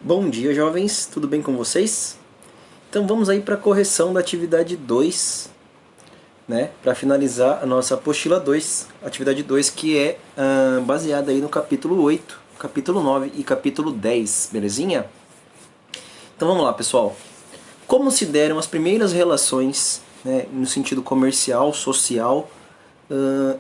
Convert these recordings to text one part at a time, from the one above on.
Bom dia, jovens, tudo bem com vocês? Então vamos aí para a correção da atividade 2, né? Para finalizar a nossa apostila 2, atividade 2 que é baseada aí no capítulo 8, capítulo 9 e capítulo 10, belezinha? Então vamos lá, pessoal. Como se deram as primeiras relações, né, no sentido comercial, social,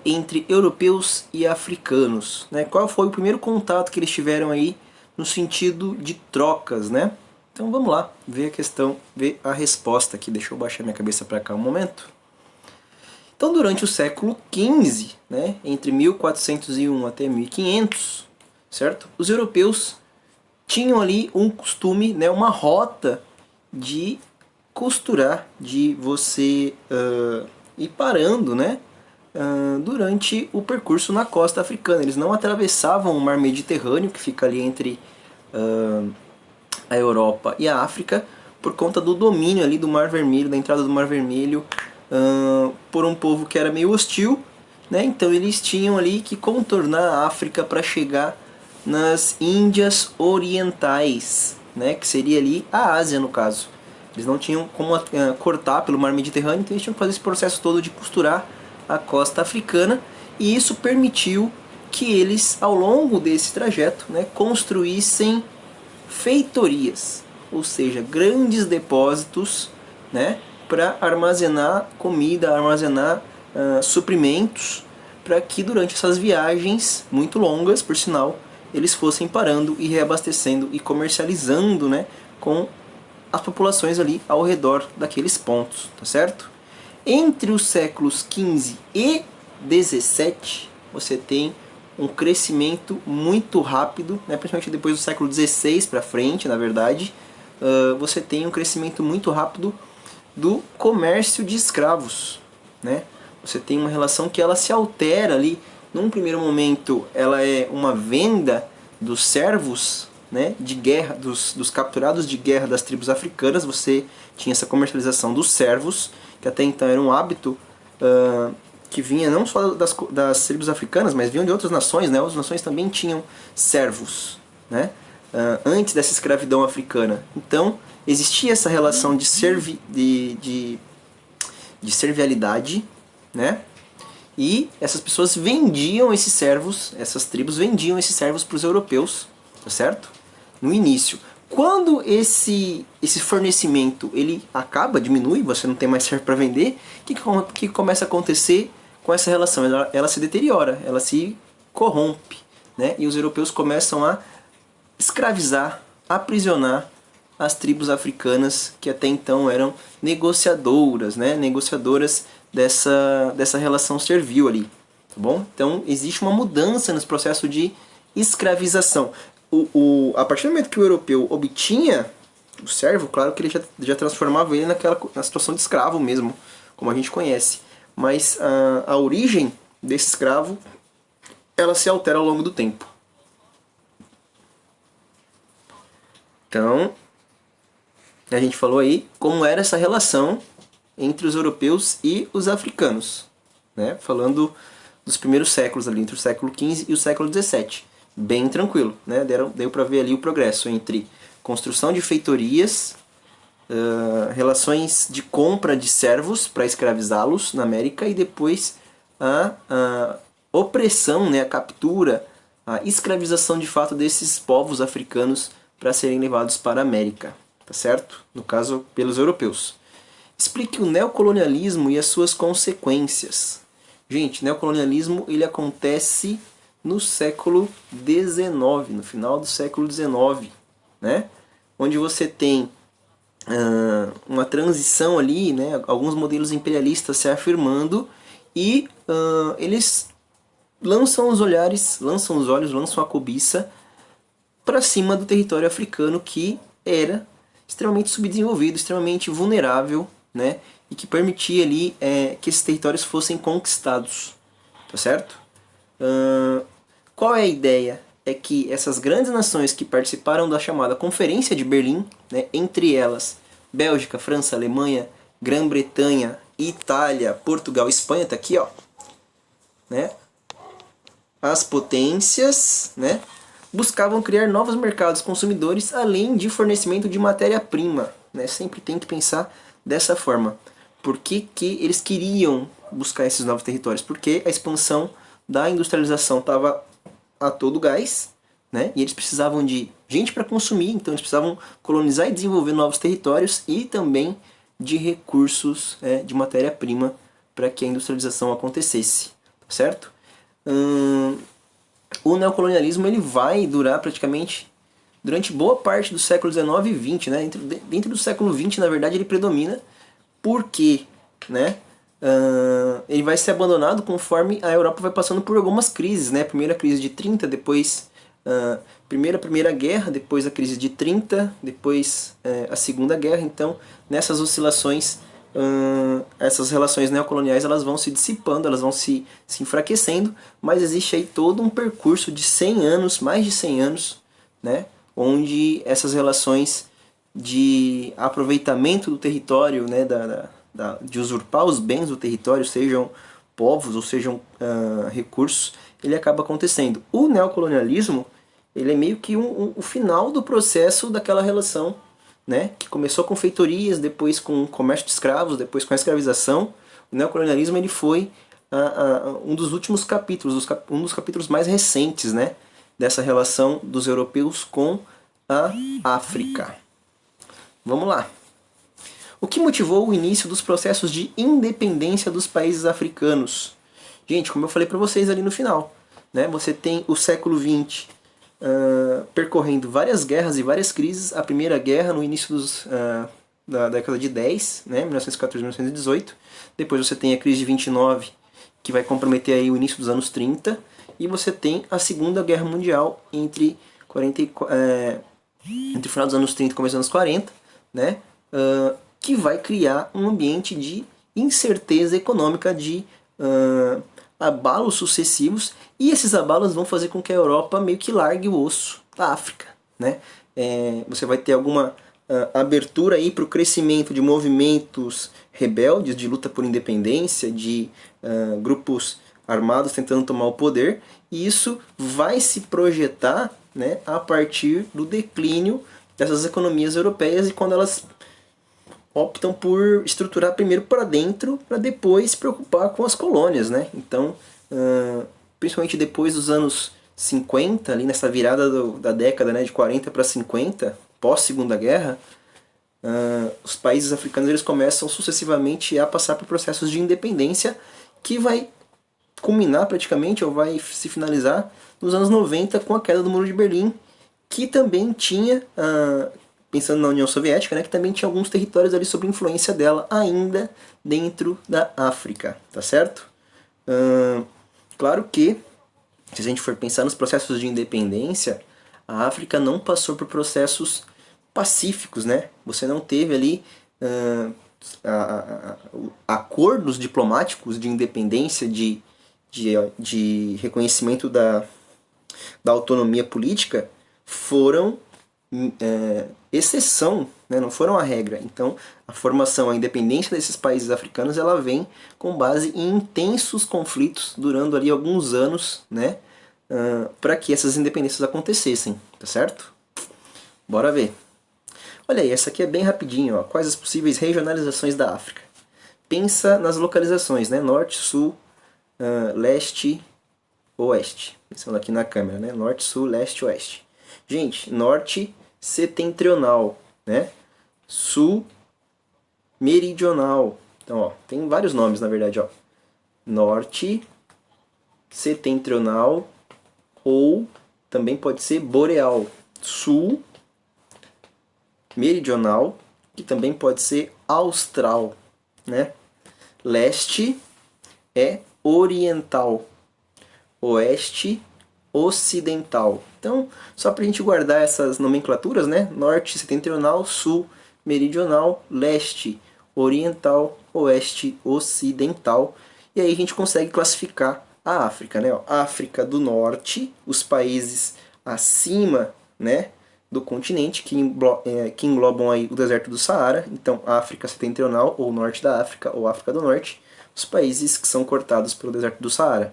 entre europeus e africanos, né? Qual foi o primeiro contato que eles tiveram aí no sentido de trocas, né? Então vamos lá, ver a questão, ver a resposta aqui. Deixa eu baixar minha cabeça para cá um momento. Então durante o século XV, né, entre 1401 até 1500, certo? Os europeus tinham ali um costume, né, uma rota de costurar, de você ir parando, né, durante o percurso na costa africana. Eles não atravessavam o mar Mediterrâneo, que fica ali entre a Europa e a África, por conta do domínio ali do Mar Vermelho, da entrada do Mar Vermelho, por um povo que era meio hostil, né? Então eles tinham ali que contornar a África para chegar nas Índias Orientais, né? Que seria ali a Ásia, no caso. Eles não tinham como cortar pelo Mar Mediterrâneo, então eles tinham que fazer esse processo todo de costurar a costa africana, e isso permitiu que eles, ao longo desse trajeto, né, construíssem feitorias, ou seja, grandes depósitos, né, para armazenar comida, armazenar suprimentos, para que durante essas viagens muito longas, por sinal, eles fossem parando e reabastecendo e comercializando, né, com as populações ali ao redor daqueles pontos, tá certo? Entre os séculos XV e XVII, você tem um crescimento muito rápido, né, principalmente depois do século XVI para frente, na verdade, você tem um crescimento muito rápido do comércio de escravos, né? Você tem uma relação que ela se altera ali. Num primeiro momento, ela é uma venda dos servos, né, de guerra, dos capturados de guerra das tribos africanas. Você tinha essa comercialização dos servos, que até então era um hábito que vinha não só das tribos africanas, mas vinham de outras nações, né? Outras nações também tinham servos, né? Antes dessa escravidão africana. Então, existia essa relação de servialidade, né? E essas pessoas vendiam esses servos, essas tribos vendiam esses servos para os europeus, tá certo? No início. Quando esse fornecimento ele acaba, diminui, você não tem mais servo para vender, o que começa a acontecer com essa relação? Ela se deteriora, ela se corrompe, né? E os europeus começam a escravizar, aprisionar as tribos africanas que até então eram negociadoras, né? Negociadoras dessa relação servil ali, tá bom? Então existe uma mudança nesse processo de escravização. A partir do momento que o europeu obtinha o servo, claro que ele já transformava ele na situação de escravo mesmo, como a gente conhece. Mas a origem desse escravo, ela se altera ao longo do tempo. Então, a gente falou aí como era essa relação entre os europeus e os africanos, né? Falando dos primeiros séculos ali, entre o século XV e o século XVII. Bem tranquilo, né? Deu para ver ali o progresso entre construção de feitorias, relações de compra de servos para escravizá-los na América, e depois a opressão, né? A captura, a escravização de fato desses povos africanos para serem levados para a América, tá certo? No caso, pelos europeus. Explique o neocolonialismo e as suas consequências. Gente, neocolonialismo ele acontece no século XIX, no final do século XIX, né? Onde você tem uma transição ali, né? Alguns modelos imperialistas se afirmando, e eles lançam os olhos, lançam a cobiça para cima do território africano, que era extremamente subdesenvolvido, extremamente vulnerável, né? E que permitia ali que esses territórios fossem conquistados, tá certo? Qual é a ideia? É que essas grandes nações que participaram da chamada Conferência de Berlim, né, entre elas Bélgica, França, Alemanha, Grã-Bretanha, Itália, Portugal, Espanha, tá aqui, ó, né? As potências, né, buscavam criar novos mercados consumidores além de fornecimento de matéria-prima, né? Sempre tem que pensar dessa forma. Por que eles queriam buscar esses novos territórios? Porque a expansão da industrialização estava a todo gás, né? E eles precisavam de gente para consumir, então eles precisavam colonizar e desenvolver novos territórios e também de recursos, de matéria-prima para que a industrialização acontecesse, certo? O neocolonialismo ele vai durar praticamente durante boa parte do século XIX e XX, né? Dentro do século XX, na verdade, ele predomina porque, né? Ele vai ser abandonado conforme a Europa vai passando por algumas crises, né? Primeiro a crise de 30, depois primeiro a Primeira Guerra, depois a crise de 30, depois a Segunda Guerra. Então, nessas oscilações, essas relações neocoloniais elas vão se dissipando, elas vão se enfraquecendo, mas existe aí todo um percurso de 100 anos, mais de 100 anos, né? Onde essas relações de aproveitamento do território, né? De usurpar os bens do território, sejam povos ou sejam recursos, ele acaba acontecendo. O neocolonialismo ele é meio que o final do processo daquela relação, né, que começou com feitorias, depois com comércio de escravos, depois com a escravização. O neocolonialismo ele foi um dos últimos capítulos, um dos capítulos mais recentes, né, dessa relação dos europeus com a África. Vamos lá. O que motivou o início dos processos de independência dos países africanos? Gente, como eu falei para vocês ali no final, né, você tem o século XX percorrendo várias guerras e várias crises. A primeira guerra no início da década de 10, né, 1914 e 1918. Depois você tem a crise de 29, que vai comprometer aí o início dos anos 30. E você tem a Segunda Guerra Mundial entre o final dos anos 30 e começo dos anos 40, né, que vai criar um ambiente de incerteza econômica, de abalos sucessivos, e esses abalos vão fazer com que a Europa meio que largue o osso da África, né? Você vai ter alguma abertura aí para o crescimento de movimentos rebeldes, de luta por independência, de grupos armados tentando tomar o poder, e isso vai se projetar, né, a partir do declínio dessas economias europeias e quando elas optam por estruturar primeiro para dentro, para depois se preocupar com as colônias, né? Então, principalmente depois dos anos 50, ali nessa virada da década, né, de 40 para 50, pós-Segunda Guerra, os países africanos eles começam sucessivamente a passar por processos de independência que vai culminar praticamente, ou vai se finalizar, nos anos 90 com a queda do Muro de Berlim, que também tinha... pensando na União Soviética, né, que também tinha alguns territórios ali sob influência dela, ainda dentro da África, tá certo? Claro que, se a gente for pensar nos processos de independência, a África não passou por processos pacíficos, né? Você não teve ali acordos diplomáticos de independência, de reconhecimento da autonomia política, foram exceção, né? Não foram a regra. Então, a formação, a independência desses países africanos, ela vem com base em intensos conflitos, durando ali alguns anos, né? Para que essas independências acontecessem, tá certo? Bora ver. Olha aí, essa aqui é bem rapidinho, ó. Quais as possíveis regionalizações da África? Pensa nas localizações, né? Norte, Sul, Leste, Oeste. Pensando aqui na câmera, né? Norte, Sul, Leste, Oeste. Gente, Norte setentrional, né? Sul meridional. Então, ó, tem vários nomes, na verdade, ó. Norte setentrional ou também pode ser boreal. Sul meridional, que também pode ser austral, né? Leste é oriental. Oeste ocidental. Então, só para a gente guardar essas nomenclaturas, né? Norte setentrional, sul meridional, leste oriental, oeste ocidental. E aí a gente consegue classificar a África, né? Ó, África do Norte, os países acima, né, do continente que englobam aí o deserto do Saara. Então, África setentrional ou norte da África ou África do Norte, os países que são cortados pelo deserto do Saara.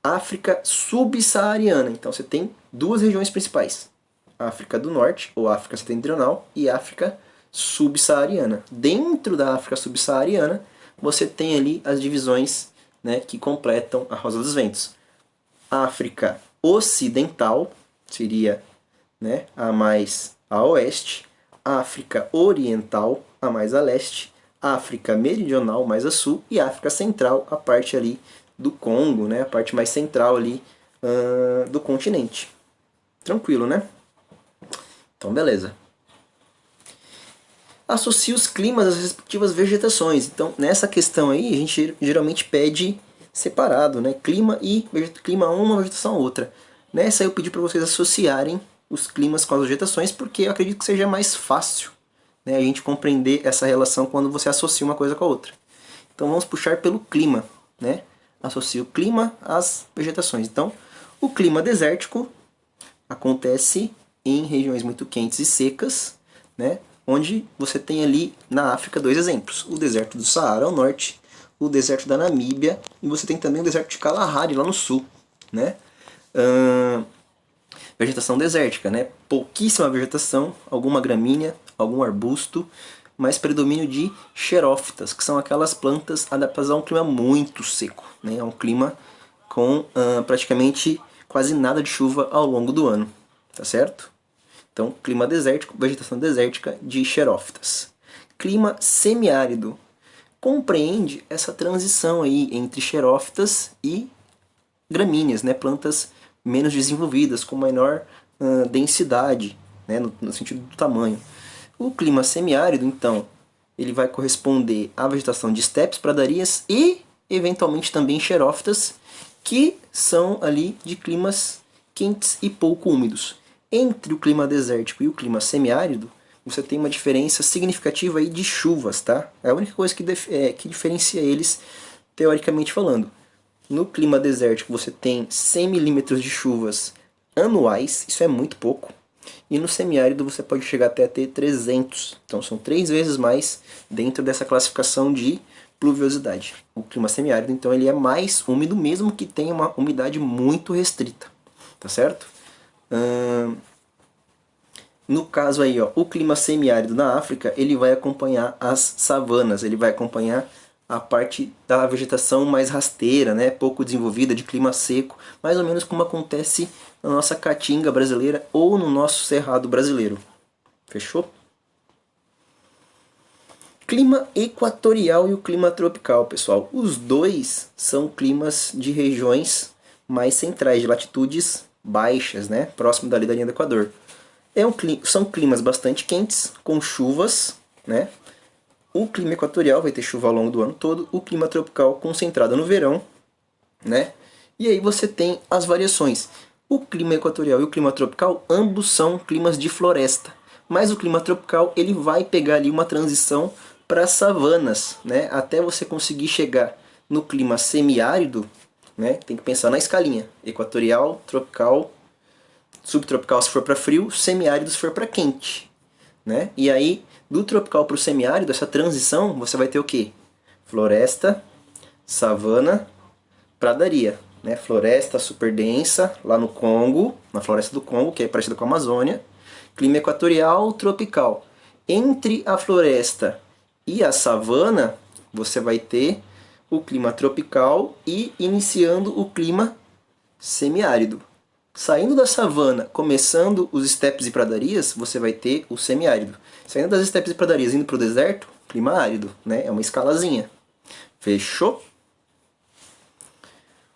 África subsaariana, então você tem duas regiões principais: África do Norte, ou África Setentrional, e África Subsaariana. Dentro da África Subsaariana, você tem ali as divisões, né, que completam a Rosa dos Ventos. África Ocidental seria, né, a mais a oeste, África Oriental, a mais a leste, África Meridional, mais a sul, e África Central, a parte ali do Congo, né, a parte mais central ali do continente. Tranquilo, né? Então, beleza. Associa os climas às respectivas vegetações. Então, nessa questão aí, a gente geralmente pede separado, né? Clima uma, vegetação outra. Nessa eu pedi para vocês associarem os climas com as vegetações, porque eu acredito que seja mais fácil, né, a gente compreender essa relação quando você associa uma coisa com a outra. Então vamos puxar pelo clima, né? Associa o clima às vegetações. Então, o clima desértico acontece em regiões muito quentes e secas, né? Onde você tem ali na África dois exemplos: o deserto do Saara ao norte, o deserto da Namíbia, e você tem também o deserto de Kalahari lá no sul, né? Vegetação desértica, né? Pouquíssima vegetação, alguma gramínea, algum arbusto, mas predomínio de xerófitas, que são aquelas plantas adaptadas a um clima muito seco, né? É um clima com praticamente quase nada de chuva ao longo do ano, tá certo? Então, clima desértico, vegetação desértica de xerófitas. Clima semiárido compreende essa transição aí entre xerófitas e gramíneas, né? Plantas menos desenvolvidas, com menor densidade, né? no sentido do tamanho. O clima semiárido, então, ele vai corresponder à vegetação de estepes, pradarias e, eventualmente, também xerófitas, que são ali de climas quentes e pouco úmidos. Entre o clima desértico e o clima semiárido, você tem uma diferença significativa aí de chuvas, tá? É a única coisa que diferencia eles, teoricamente falando. No clima desértico você tem 100 milímetros de chuvas anuais, isso é muito pouco. E no semiárido você pode chegar até a ter 300. Então são 3 vezes mais dentro dessa classificação de pluviosidade. O clima semiárido, então, ele é mais úmido, mesmo que tenha uma umidade muito restrita. Tá certo? No caso aí, ó, o clima semiárido na África, ele vai acompanhar as savanas, ele vai acompanhar a parte da vegetação mais rasteira, né, pouco desenvolvida, de clima seco, mais ou menos como acontece na nossa caatinga brasileira ou no nosso cerrado brasileiro. Fechou? Clima equatorial e o clima tropical, pessoal. Os dois são climas de regiões mais centrais, de latitudes baixas, né, próximo dali da linha do Equador. São climas bastante quentes, com chuvas, né? O clima equatorial vai ter chuva ao longo do ano todo, o clima tropical concentrado no verão, né? E aí você tem as variações. O clima equatorial e o clima tropical, ambos são climas de floresta, mas o clima tropical ele vai pegar ali uma transição para savanas, né? Até você conseguir chegar no clima semiárido, né? Tem que pensar na escalinha: equatorial, tropical, subtropical se for para frio, semiárido se for para quente, né? E aí, do tropical para o semiárido, essa transição, você vai ter o quê? Floresta, savana, pradaria, né? Floresta super densa, lá no Congo, na floresta do Congo, que é parecida com a Amazônia. Clima equatorial, tropical. Entre a floresta e a savana, você vai ter o clima tropical e iniciando o clima semiárido. Saindo da savana, começando os estepes e pradarias, você vai ter o semiárido. Saindo das estepes e pradarias, indo para o deserto, clima árido, né? É uma escalazinha. Fechou?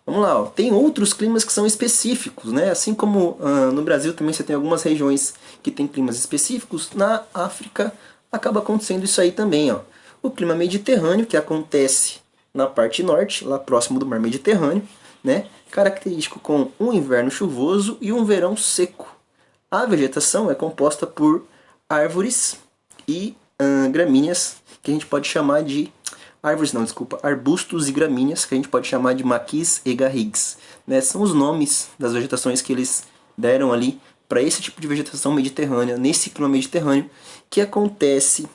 Vamos lá, ó. Tem outros climas que são específicos, né? Assim como no Brasil também você tem algumas regiões que tem climas específicos, na África acaba acontecendo isso aí também, ó. O clima mediterrâneo, que acontece na parte norte, lá próximo do mar Mediterrâneo, né? Característico com um inverno chuvoso e um verão seco. A vegetação é composta por árvores e gramíneas, que a gente pode chamar de... arbustos e gramíneas, que a gente pode chamar de maquis e garrigues, né? São os nomes das vegetações que eles deram ali para esse tipo de vegetação mediterrânea, nesse clima mediterrâneo, que acontece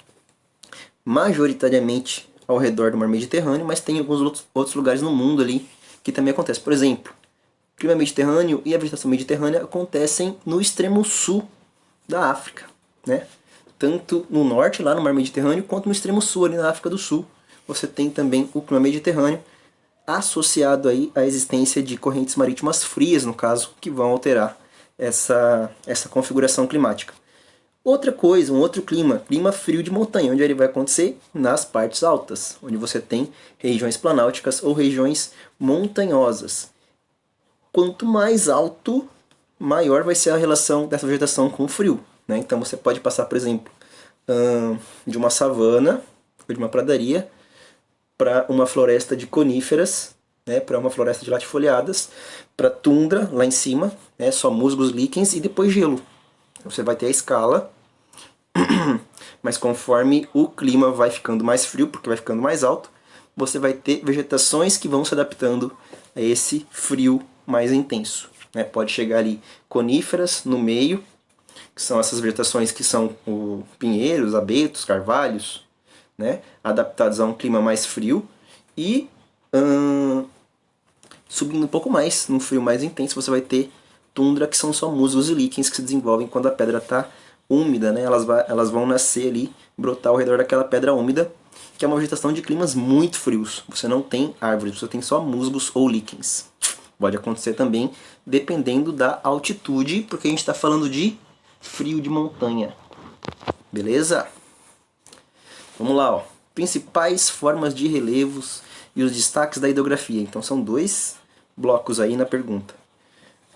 majoritariamente ao redor do mar Mediterrâneo, mas tem alguns outros lugares no mundo ali que também acontece. Por exemplo, clima mediterrâneo e a vegetação mediterrânea acontecem no extremo sul da África, né? Tanto no norte, lá no mar Mediterrâneo, quanto no extremo sul, ali na África do Sul. Você tem também o clima mediterrâneo, associado aí à existência de correntes marítimas frias, no caso, que vão alterar essa configuração climática. Outra coisa, um outro clima frio de montanha, onde ele vai acontecer? Nas partes altas, onde você tem regiões planálticas ou regiões montanhosas. Quanto mais alto, maior vai ser a relação dessa vegetação com o frio, né? Então você pode passar, por exemplo, de uma savana ou de uma pradaria para uma floresta de coníferas, né? Para uma floresta de latifoliadas, para tundra lá em cima, né? Só musgos, líquens e depois gelo. Você vai ter a escala, mas conforme o clima vai ficando mais frio, porque vai ficando mais alto, você vai ter vegetações que vão se adaptando a esse frio mais intenso, né? Pode chegar ali coníferas no meio, que são essas vegetações que são o pinheiros, abetos, carvalhos, né? Adaptados a um clima mais frio, e subindo um pouco mais, num frio mais intenso, você vai ter tundra, que são só musgos e líquens que se desenvolvem quando a pedra está úmida, né? Elas vão nascer ali, brotar ao redor daquela pedra úmida, que é uma vegetação de climas muito frios. Você não tem árvores, você tem só musgos ou líquens. Pode acontecer também dependendo da altitude, porque a gente está falando de frio de montanha. Beleza? Vamos lá, ó. Principais formas de relevos e os destaques da hidrografia. Então são dois blocos aí na pergunta.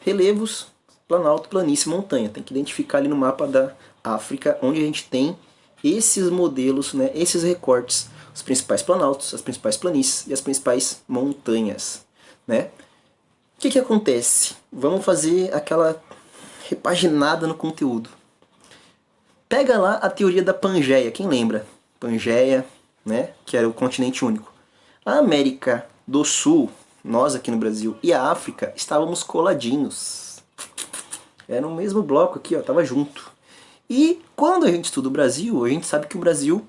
Relevos, planalto, planície, montanha. Tem que identificar ali no mapa da África onde a gente tem esses modelos, né, esses recortes. Os principais planaltos, as principais planícies e as principais montanhas, né? O que acontece? Vamos fazer aquela repaginada no conteúdo. Pega lá a teoria da Pangeia, quem lembra? Pangeia, né, que era o continente único. A América do Sul, nós aqui no Brasil, e a África estávamos coladinhos. Era no mesmo bloco aqui, ó, tava junto. E quando a gente estuda o Brasil, a gente sabe que o Brasil,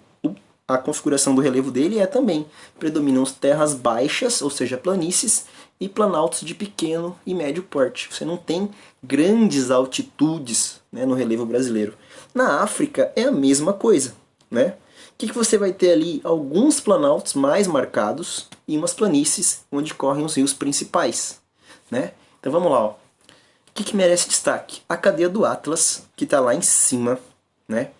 a configuração do relevo dele é também, predominam terras baixas, ou seja, planícies, e planaltos de pequeno e médio porte. Você não tem grandes altitudes, né, no relevo brasileiro. Na África é a mesma coisa, né? O que você vai ter ali? Alguns planaltos mais marcados e umas planícies onde correm os rios principais, né? Então vamos lá, ó. O que merece destaque? A cadeia do Atlas, que está lá em cima, né?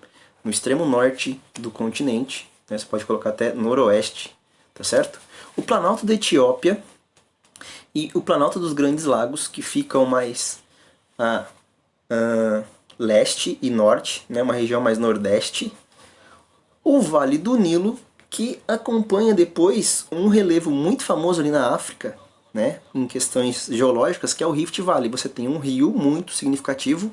No extremo norte do continente, né? Você pode colocar até noroeste, tá certo? O Planalto da Etiópia e o Planalto dos Grandes Lagos, que ficam mais a leste e norte, né? Uma região mais nordeste. O Vale do Nilo, que acompanha depois um relevo muito famoso ali na África, né, em questões geológicas, que é o Rift Valley. Você tem um rio muito significativo,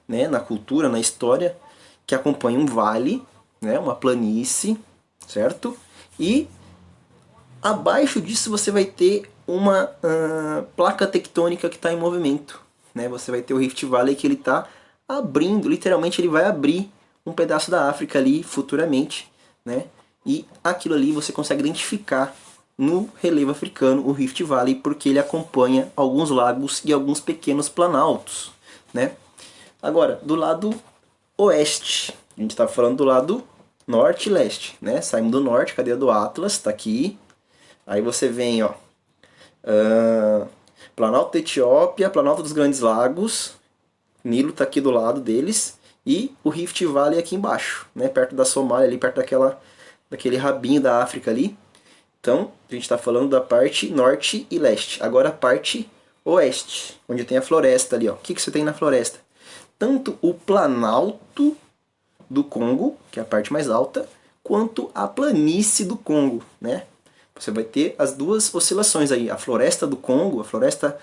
né, na cultura, na história, que acompanha um vale, né, uma planície, certo? E abaixo disso você vai ter uma placa tectônica que está em movimento, né? Você vai ter o Rift Valley, que ele está abrindo, literalmente ele vai abrir um pedaço da África ali futuramente, né? E aquilo ali você consegue identificar no relevo africano, o Rift Valley, porque ele acompanha alguns lagos e alguns pequenos planaltos, né? Agora, do lado oeste, a gente está falando do lado norte e leste, né? Saímos do norte, cadeia do Atlas, está aqui. Aí você vem, ó, Planalto da Etiópia, Planalto dos Grandes Lagos, Nilo está aqui do lado deles, e o Rift Valley aqui embaixo, né? Perto da Somália, ali perto daquele rabinho da África ali. Então, a gente está falando da parte norte e leste. Agora a parte oeste, onde tem a floresta ali, ó. O que você tem na floresta? Tanto o Planalto do Congo, que é a parte mais alta, quanto a planície do Congo, né? Você vai ter as duas oscilações aí. A floresta do Congo, a floresta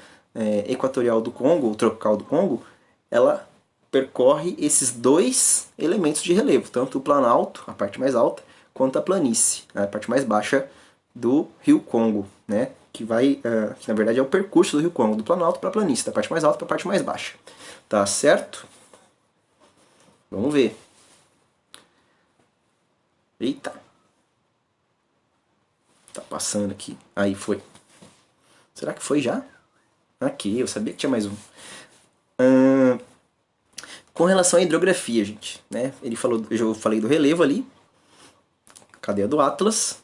equatorial do Congo, ou tropical do Congo, ela percorre esses dois elementos de relevo, tanto o Planalto, a parte mais alta, quanto a planície, a parte mais baixa do Rio Congo, né? Que vai, que na verdade é o percurso do Rio Congo, do Planalto para a planície, da parte mais alta para a parte mais baixa. Tá certo? Vamos ver. Eita. Tá passando aqui. Aí foi. Será que foi já? Aqui, eu sabia que tinha mais um. Ahn, com relação à hidrografia, gente, né? Eu falei do relevo ali, cadeia do Atlas,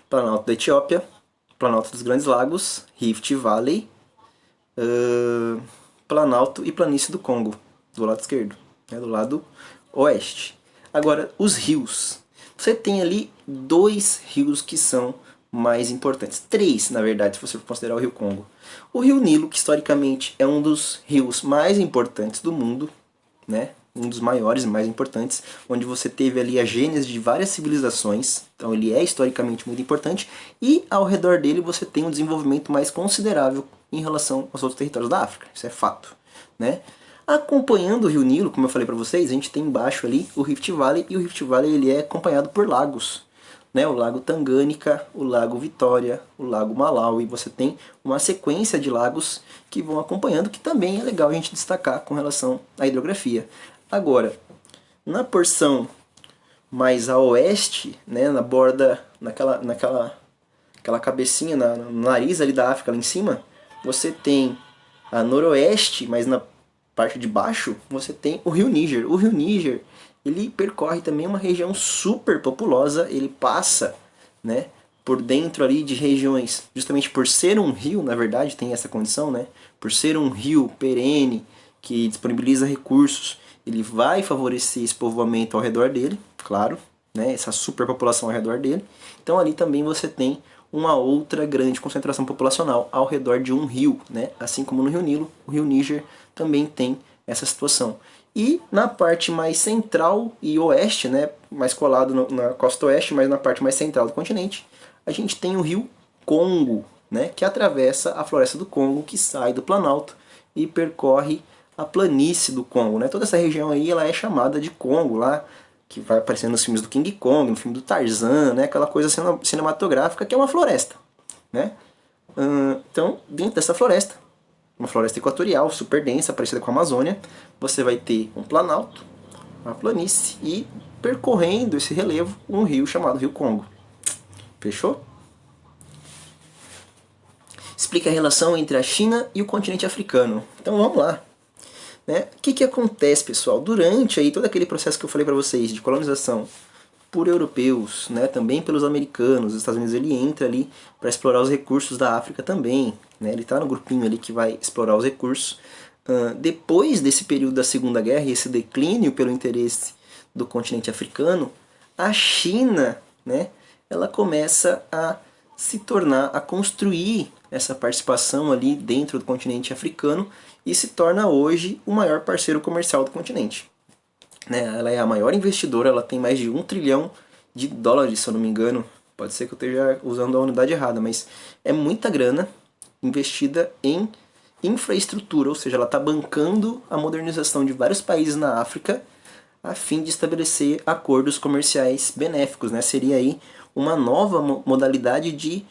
Planalto da Etiópia, Planalto dos Grandes Lagos, Rift Valley, Planalto e Planície do Congo, do lado esquerdo, né? Do lado oeste. Agora, os rios. Você tem ali dois rios que são mais importantes. Três, na verdade, se você for considerar o Rio Congo. O Rio Nilo, que historicamente é um dos rios mais importantes do mundo, né? Um dos maiores e mais importantes, onde você teve ali a gênese de várias civilizações, então ele é historicamente muito importante, e ao redor dele você tem um desenvolvimento mais considerável em relação aos outros territórios da África, isso é fato, né? Acompanhando o Rio Nilo, como eu falei para vocês, a gente tem embaixo ali o Rift Valley, e o Rift Valley ele é acompanhado por lagos, né? O Lago Tanganyika, o Lago Vitória, o Lago Malawi, você tem uma sequência de lagos que vão acompanhando, que também é legal a gente destacar com relação à hidrografia. Agora, na porção mais a oeste, né, na borda, aquela cabecinha, no nariz ali da África, lá em cima, você tem a noroeste, mas na parte de baixo, você tem o Rio Níger. O Rio Níger, ele percorre também uma região super populosa, ele passa, né, por dentro ali de regiões, justamente por ser um rio, na verdade, tem essa condição, né, por ser um rio perene, que disponibiliza recursos, ele vai favorecer esse povoamento ao redor dele, claro, né, essa superpopulação ao redor dele. Então ali também você tem uma outra grande concentração populacional ao redor de um rio, né? Assim como no Rio Nilo, o Rio Níger também tem essa situação. E na parte mais central e oeste, né, mais colado na costa oeste, mas na parte mais central do continente, a gente tem o Rio Congo, né, que atravessa a floresta do Congo, que sai do Planalto e percorre a planície do Congo, né? Toda essa região aí ela é chamada de Congo lá, que vai aparecendo nos filmes do King Kong, no filme do Tarzan, né? Aquela coisa cinematográfica que é uma floresta, né? Então, dentro dessa floresta, uma floresta equatorial, super densa, parecida com a Amazônia, você vai ter um planalto, uma planície e percorrendo esse relevo um rio chamado Rio Congo. Fechou? Explica a relação entre a China e o continente africano. Então vamos lá. Né? O que acontece, pessoal? Durante aí todo aquele processo que eu falei para vocês de colonização por europeus, né? Também pelos americanos, os Estados Unidos ele entra ali para explorar os recursos da África também. Né? Ele está no grupinho ali que vai explorar os recursos. Depois desse período da Segunda Guerra e esse declínio pelo interesse do continente africano, a China, né? Ela começa a se tornar, a construir essa participação ali dentro do continente africano e se torna hoje o maior parceiro comercial do continente. Né? Ela é a maior investidora, ela tem mais de $1 trilhão, se eu não me engano. Pode ser que eu esteja usando a unidade errada, mas é muita grana investida em infraestrutura, ou seja, ela está bancando a modernização de vários países na África a fim de estabelecer acordos comerciais benéficos. Né? Seria aí uma nova modalidade de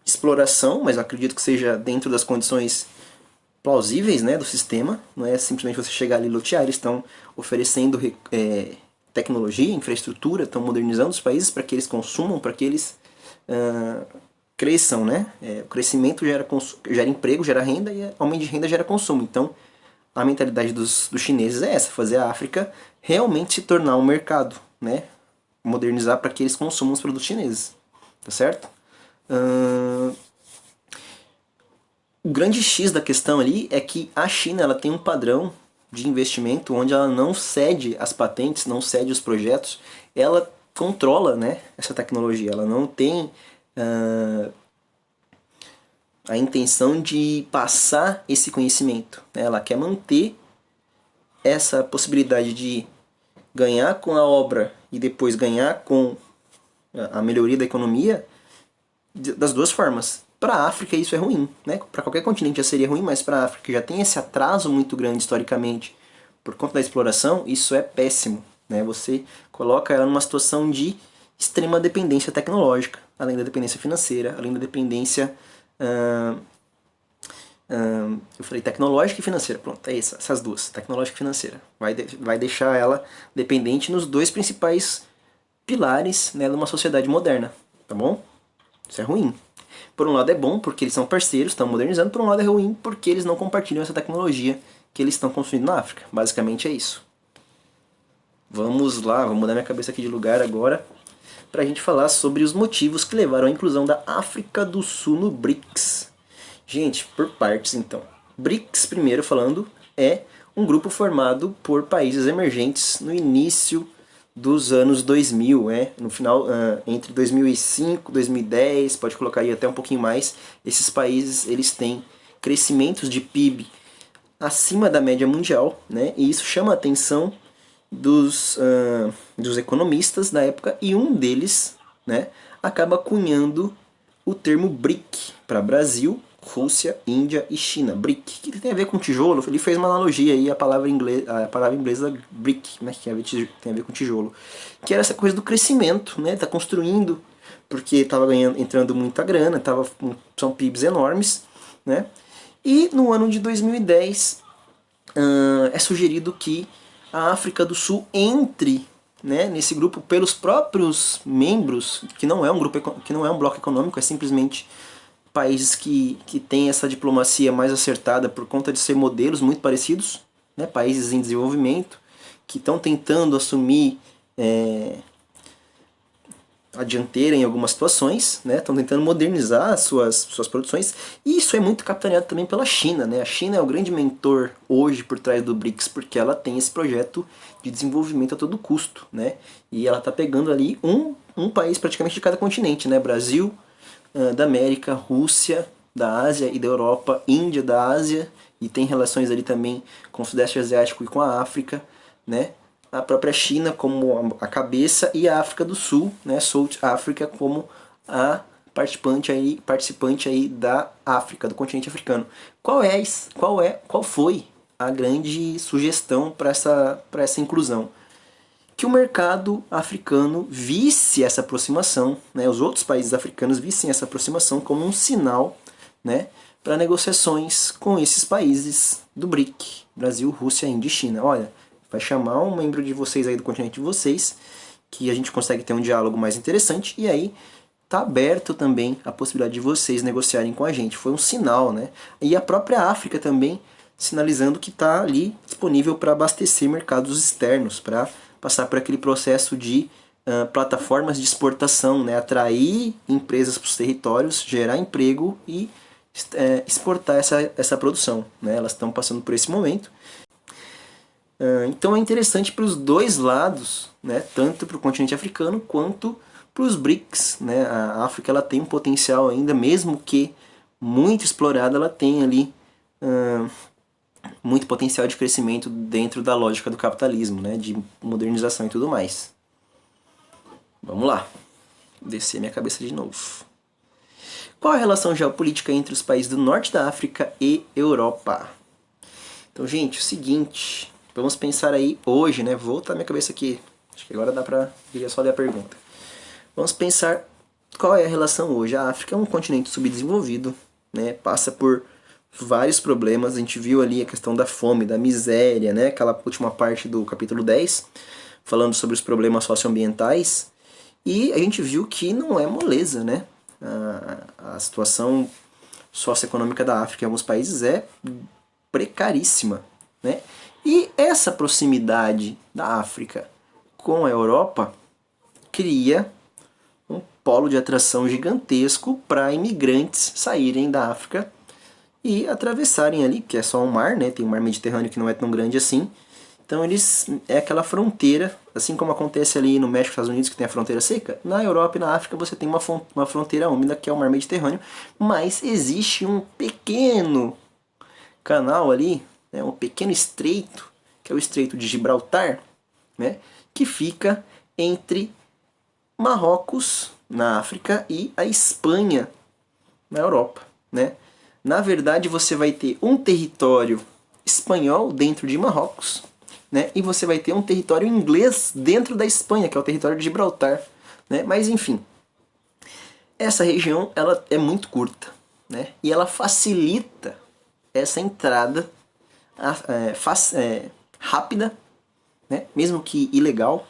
exploração, mas eu acredito que seja dentro das condições plausíveis, né, do sistema. Não é simplesmente você chegar ali e lotear, eles estão oferecendo tecnologia, infraestrutura, estão modernizando os países para que eles consumam, para que eles cresçam. Né? O crescimento gera emprego, gera renda, e aumento de renda gera consumo. Então a mentalidade dos chineses é essa, fazer a África realmente se tornar um mercado, né? Modernizar para que eles consumam os produtos chineses, tá certo? O grande X da questão ali é que a China ela tem um padrão de investimento onde ela não cede as patentes, não cede os projetos, ela controla, né, essa tecnologia, ela não tem a intenção de passar esse conhecimento, né? Ela quer manter essa possibilidade de ganhar com a obra e depois ganhar com a melhoria da economia das duas formas. Para a África isso é ruim, né? Para qualquer continente já seria ruim, mas para a África, que já tem esse atraso muito grande historicamente por conta da exploração, isso é péssimo, né? Você coloca ela numa situação de extrema dependência tecnológica, além da dependência financeira, além da dependência eu falei tecnológica e financeira, pronto, é isso, essas duas, tecnológica e financeira. Vai deixar ela dependente nos dois principais pilares, né, de uma sociedade moderna, tá bom? Isso é ruim. Por um lado é bom, porque eles são parceiros, estão modernizando, por um lado é ruim, porque eles não compartilham essa tecnologia que eles estão construindo na África. Basicamente é isso. Vamos lá, vou mudar minha cabeça aqui de lugar agora para a gente falar sobre os motivos que levaram à inclusão da África do Sul no BRICS. Gente, por partes então. BRICS, primeiro falando, é um grupo formado por países emergentes no início dos anos 2000, no final, entre 2005 e 2010, pode colocar aí até um pouquinho mais. Esses países eles têm crescimentos de PIB acima da média mundial, né? E isso chama a atenção dos economistas da época, e um deles, né, acaba cunhando o termo BRIC para Brasil, Rússia, Índia e China. BRIC, que tem a ver com tijolo. Ele fez uma analogia aí, a palavra inglesa BRIC, né, que tem a ver com tijolo, que era essa coisa do crescimento, né, tá construindo, porque estava entrando muita grana, são PIBs enormes, né, e no ano de 2010 é sugerido que a África do Sul entre, né, nesse grupo pelos próprios membros, que não é um grupo, que não é um bloco econômico, é simplesmente países que têm essa diplomacia mais acertada por conta de ser modelos muito parecidos, né, países em desenvolvimento, que estão tentando assumir a dianteira em algumas situações, né, estão tentando modernizar suas produções, e isso é muito capitaneado também pela China, né? A China é o grande mentor hoje por trás do BRICS, porque ela tem esse projeto de desenvolvimento a todo custo, né? E ela está pegando ali um país praticamente de cada continente, né? Brasil, da América, Rússia, da Ásia e da Europa, Índia da Ásia, e tem relações ali também com o Sudeste Asiático e com a África, né? A própria China como a cabeça e a África do Sul, né, South Africa, como a participante aí da África, do continente africano. Qual foi a grande sugestão para essa inclusão? Que o mercado africano visse essa aproximação, né, os outros países africanos vissem essa aproximação como um sinal, né, para negociações com esses países do BRIC, Brasil, Rússia, Índia e China. Olha, vai chamar um membro de vocês aí do continente de vocês, que a gente consegue ter um diálogo mais interessante, e aí tá aberto também a possibilidade de vocês negociarem com a gente. Foi um sinal, né? E a própria África também sinalizando que está ali disponível para abastecer mercados externos, para passar por aquele processo de plataformas de exportação, né? Atrair empresas para os territórios, gerar emprego e exportar essa produção, né? Elas estão passando por esse momento. Então é interessante para os dois lados, né, tanto para o continente africano quanto para os BRICS. Né? A África ela tem um potencial ainda, mesmo que muito explorada, ela tem ali muito potencial de crescimento dentro da lógica do capitalismo, né, de modernização e tudo mais. Vamos lá, descer minha cabeça de novo. Qual a relação geopolítica entre os países do norte da África e Europa? Então, gente, é o seguinte... Vamos pensar aí hoje, né? Vou voltar minha cabeça aqui. Acho que agora dá pra... Queria só ler a pergunta. Vamos pensar qual é a relação hoje. A África é um continente subdesenvolvido, né? Passa por vários problemas. A gente viu ali a questão da fome, da miséria, né? Aquela última parte do capítulo 10, falando sobre os problemas socioambientais. E a gente viu que não é moleza, né? A situação socioeconômica da África em alguns países é precaríssima, né? E essa proximidade da África com a Europa cria um polo de atração gigantesco para imigrantes saírem da África e atravessarem ali, que é só um mar, né? Tem o mar Mediterrâneo que não é tão grande assim. Então é aquela fronteira, assim como acontece ali no México e Estados Unidos, que tem a fronteira seca. Na Europa e na África você tem uma fronteira úmida, que é o mar Mediterrâneo, mas existe um pequeno canal ali, um pequeno estreito, que é o Estreito de Gibraltar, né, que fica entre Marrocos, na África, e a Espanha, na Europa. Né? Na verdade, você vai ter um território espanhol dentro de Marrocos, né, e você vai ter um território inglês dentro da Espanha, que é o território de Gibraltar. Né? Mas, enfim, essa região ela é muito curta, né, e ela facilita essa entrada rápida, né, mesmo que ilegal,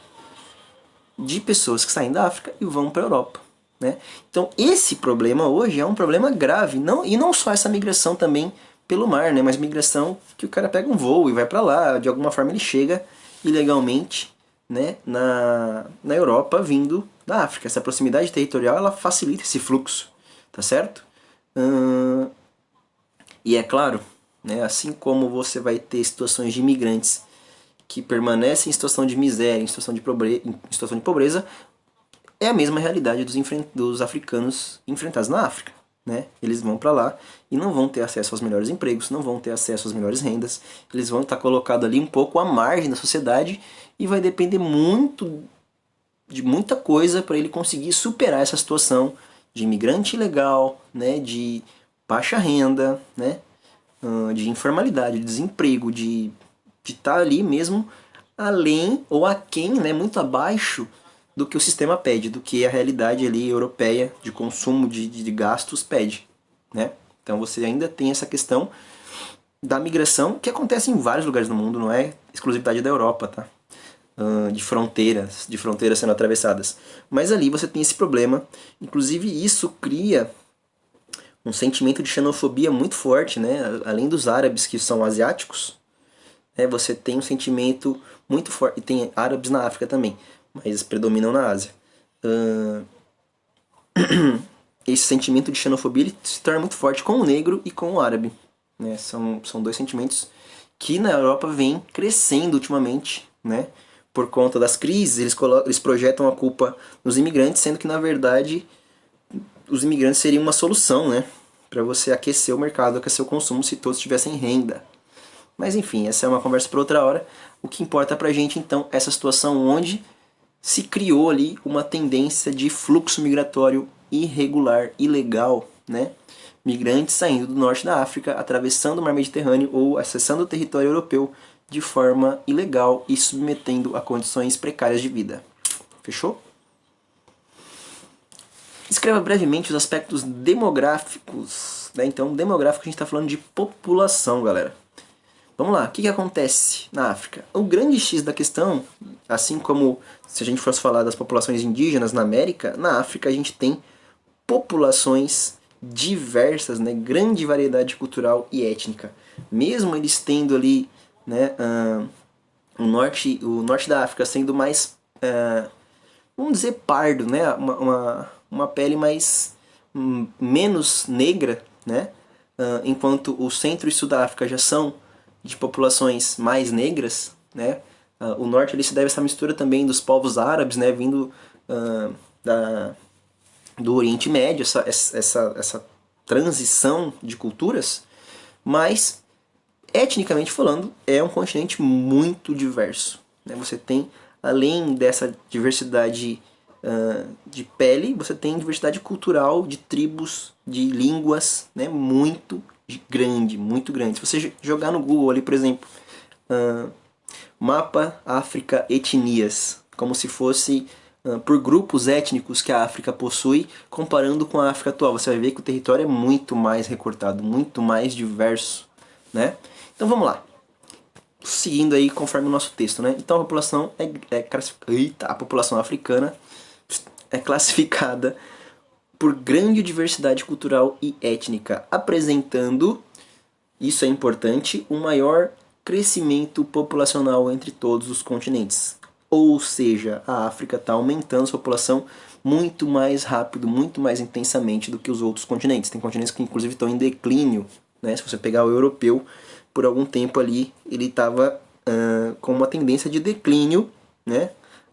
de pessoas que saem da África e vão para a Europa. né? Então esse problema hoje é um problema grave, e não só essa migração também pelo mar, né? Mas migração que o cara pega um voo e vai para lá, de alguma forma ele chega ilegalmente, né? Na Europa vindo da África. Essa proximidade territorial ela facilita esse fluxo, tá certo? E é claro, né? Assim como você vai ter situações de imigrantes que permanecem em situação de miséria, em situação de pobreza, é a mesma realidade dos africanos enfrentados na África, né? Eles vão para lá e não vão ter acesso aos melhores empregos, não vão ter acesso às melhores rendas, eles vão estar colocados ali um pouco à margem da sociedade e vai depender muito de muita coisa para ele conseguir superar essa situação de imigrante ilegal, né? De baixa renda, né? De informalidade, de desemprego, de estar ali mesmo além ou aquém, né? Muito abaixo do que o sistema pede, do que a realidade ali europeia de consumo de gastos pede, né? Então você ainda tem essa questão da migração que acontece em vários lugares do mundo, não é exclusividade da Europa, tá? De fronteiras sendo atravessadas. Mas ali você tem esse problema, inclusive isso cria um sentimento de xenofobia muito forte, né? Além dos árabes que são asiáticos, né? Você tem um sentimento muito forte, e tem árabes na África também, mas predominam na Ásia. Esse sentimento de xenofobia ele se torna muito forte com o negro e com o árabe, né? São dois sentimentos que na Europa vêm crescendo ultimamente, né? Por conta das crises, eles projetam a culpa nos imigrantes, sendo que na verdade os imigrantes seriam uma solução, né? Para você aquecer o mercado, aquecer o consumo se todos tivessem renda. Mas enfim, essa é uma conversa para outra hora. O que importa pra gente então é essa situação onde se criou ali uma tendência de fluxo migratório irregular, ilegal, né? Migrantes saindo do norte da África, atravessando o mar Mediterrâneo ou acessando o território europeu de forma ilegal e submetendo a condições precárias de vida. Fechou? Escreva brevemente os aspectos demográficos, né? Então, demográfico a gente está falando de população, galera. Vamos lá, o que acontece na África? O grande X da questão, assim como se a gente fosse falar das populações indígenas na América, na África a gente tem populações diversas, né? Grande variedade cultural e étnica. Mesmo eles tendo ali, né, o norte da África sendo mais, vamos dizer, pardo, né? Uma pele mais menos negra, né? Enquanto o centro e sul da África já são de populações mais negras, né? O norte ali se deve a essa mistura também dos povos árabes, né? Vindo do Oriente Médio, essa transição de culturas, mas etnicamente falando é um continente muito diverso, né? Você tem, além dessa diversidade de pele, você tem diversidade cultural, de tribos, de línguas, né? Muito grande, muito grande. Se você jogar no Google ali, por exemplo, mapa África etnias, como se fosse por grupos étnicos que a África possui, comparando com a África atual, você vai ver que o território é muito mais recortado, muito mais diverso, né? Então vamos lá. Seguindo aí conforme o nosso texto, né? Então a população a população africana é classificada por grande diversidade cultural e étnica, apresentando, isso é importante, um maior crescimento populacional entre todos os continentes. Ou seja, a África está aumentando sua população muito mais rápido, muito mais intensamente do que os outros continentes. Tem continentes que inclusive estão em declínio, né? Se você pegar o europeu, por algum tempo ali ele estava com uma tendência de declínio, né?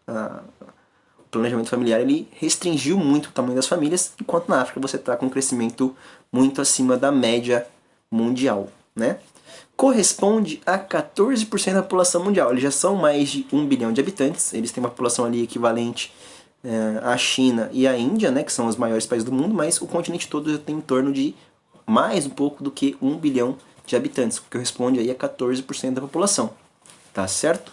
O planejamento familiar ele restringiu muito o tamanho das famílias, enquanto na África você está com um crescimento muito acima da média mundial, né? Corresponde a 14% da população mundial. Eles já são mais de 1 bilhão de habitantes, eles têm uma população ali equivalente à China e à Índia, né, que são os maiores países do mundo, mas o continente todo já tem em torno de mais um pouco do que 1 bilhão de habitantes, que corresponde aí a 14% da população, tá certo?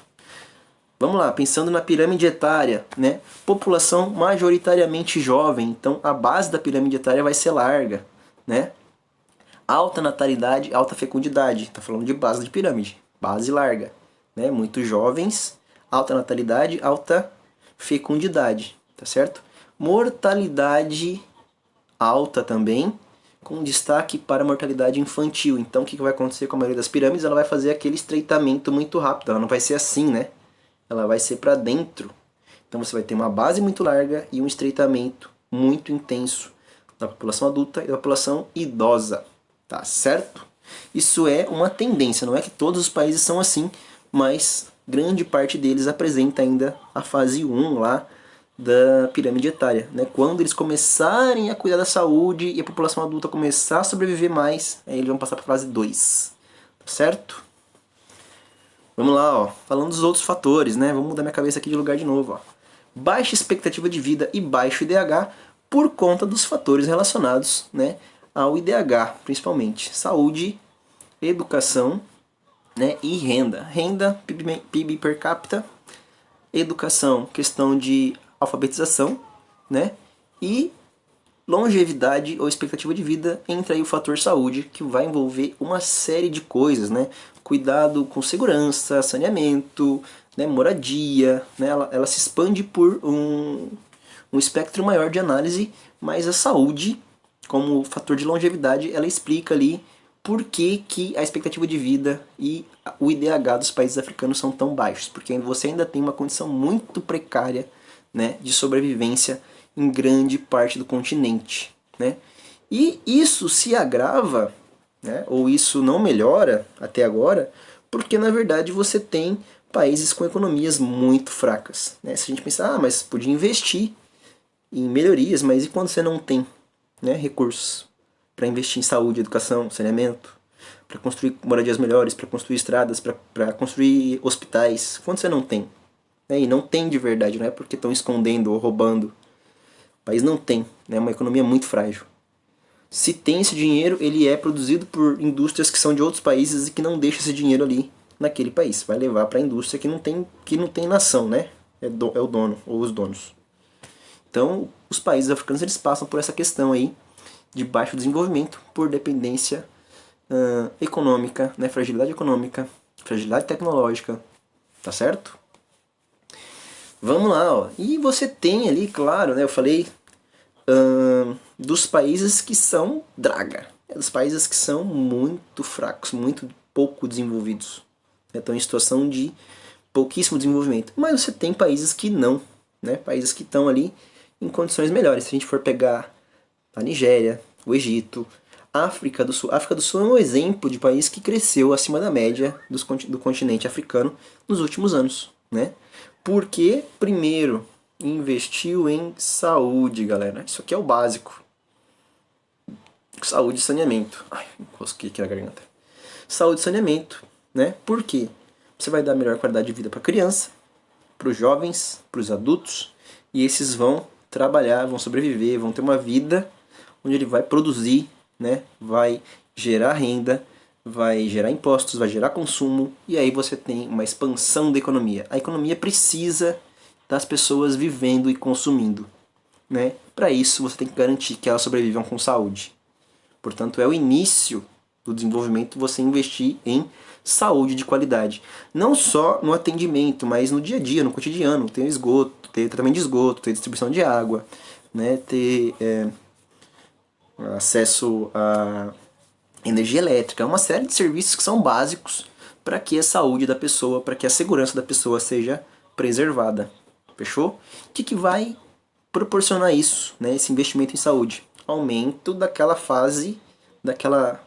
Vamos lá, pensando na pirâmide etária, né? População majoritariamente jovem, então a base da pirâmide etária vai ser larga, né? Alta natalidade, alta fecundidade, tá falando de base de pirâmide, base larga, né? Muito jovens, alta natalidade, alta fecundidade, tá certo? mortalidade alta também, com destaque para a mortalidade infantil. Então o que vai acontecer com a maioria das pirâmides? Ela vai fazer aquele estreitamento muito rápido, ela não vai ser assim, né? Ela vai ser para dentro. Então você vai ter uma base muito larga e um estreitamento muito intenso da população adulta e da população idosa, tá certo? Isso é uma tendência, não é que todos os países são assim, mas grande parte deles apresenta ainda a fase 1 lá da pirâmide etária, né? Quando eles começarem a cuidar da saúde e a população adulta começar a sobreviver mais, aí eles vão passar para a fase 2, tá certo? Vamos lá, ó. Falando dos outros fatores, né? Vamos mudar minha cabeça aqui de lugar de novo, ó. Baixa expectativa de vida e baixo IDH por conta dos fatores relacionados, né, ao IDH, principalmente saúde, educação, né, e renda. Renda, PIB per capita, educação, questão de alfabetização, né, e longevidade ou expectativa de vida, entra aí o fator saúde, que vai envolver uma série de coisas, né? Cuidado com segurança, saneamento, né? Moradia, né? Ela se expande por um espectro maior de análise, mas a saúde, como fator de longevidade, ela explica ali por que a expectativa de vida e o IDH dos países africanos são tão baixos, porque você ainda tem uma condição muito precária, né, de sobrevivência em grande parte do continente, né? E isso se agrava, né, ou isso não melhora até agora, porque na verdade você tem países com economias muito fracas, né? Se a gente pensar, mas podia investir em melhorias, mas e quando você não tem, né, recursos para investir em saúde, educação, saneamento, para construir moradias melhores, para construir estradas, para construir hospitais, quando você não tem, né? E não tem de verdade, não é porque estão escondendo ou roubando. O país não tem, né? Uma economia muito frágil. Se tem esse dinheiro, ele é produzido por indústrias que são de outros países e que não deixam esse dinheiro ali naquele país. Vai levar para a indústria que não tem nação, né? É o dono ou os donos. Então, os países africanos eles passam por essa questão aí de baixo desenvolvimento por dependência econômica, né? Fragilidade econômica, fragilidade tecnológica, tá certo? Vamos lá, ó. E você tem ali, claro, né? Eu falei dos países que são draga, dos países que são muito fracos, muito pouco desenvolvidos, estão em situação de pouquíssimo desenvolvimento. Mas você tem países que não, né? Países que estão ali em condições melhores. Se a gente for pegar a Nigéria, o Egito, a África do Sul. A África do Sul é um exemplo de país que cresceu acima da média do continente africano nos últimos anos, né? Porque, primeiro, investiu em saúde, galera. Isso aqui é o básico. Saúde e saneamento. Ai, encosquei aqui na garganta. Saúde e saneamento, né? Por quê? Você vai dar melhor qualidade de vida para a criança, para os jovens, para os adultos, e esses vão trabalhar, vão sobreviver, vão ter uma vida onde ele vai produzir, né? Vai gerar renda, vai gerar impostos, vai gerar consumo, e aí você tem uma expansão da economia. A economia precisa das pessoas vivendo e consumindo, né? Para isso você tem que garantir que elas sobrevivam com saúde. Portanto, é o início do desenvolvimento você investir em saúde de qualidade. Não só no atendimento, mas no dia a dia, no cotidiano. Ter esgoto, ter tratamento de esgoto, ter distribuição de água, né? Ter acesso a energia elétrica. Uma série de serviços que são básicos para que a saúde da pessoa, para que a segurança da pessoa seja preservada. Fechou? O que vai proporcionar isso, né? Esse investimento em saúde? Aumento daquela fase,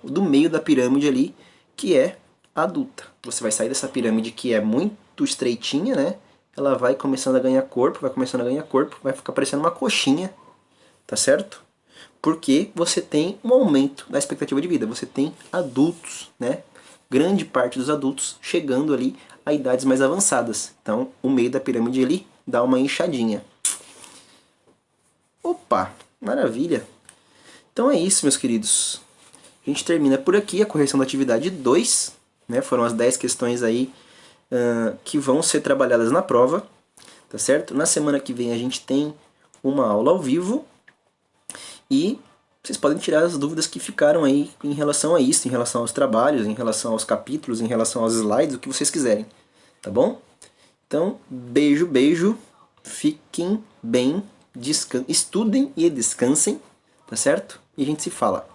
do meio da pirâmide ali, que é adulta. Você vai sair dessa pirâmide que é muito estreitinha, né? Ela vai começando a ganhar corpo, vai ficar parecendo uma coxinha, tá certo? Porque você tem um aumento da expectativa de vida, você tem adultos, né? Grande parte dos adultos chegando ali a idades mais avançadas. Então, o meio da pirâmide ali dá uma inchadinha. Opa, maravilha! Então é isso, meus queridos. A gente termina por aqui a correção da atividade 2. Né? Foram as 10 questões aí que vão ser trabalhadas na prova. Tá certo? Na semana que vem a gente tem uma aula ao vivo. E vocês podem tirar as dúvidas que ficaram aí em relação a isso, em relação aos trabalhos, em relação aos capítulos, em relação aos slides, o que vocês quiserem. Tá bom? Então, beijo, beijo. Fiquem bem. estudem e descansem, tá certo? E a gente se fala.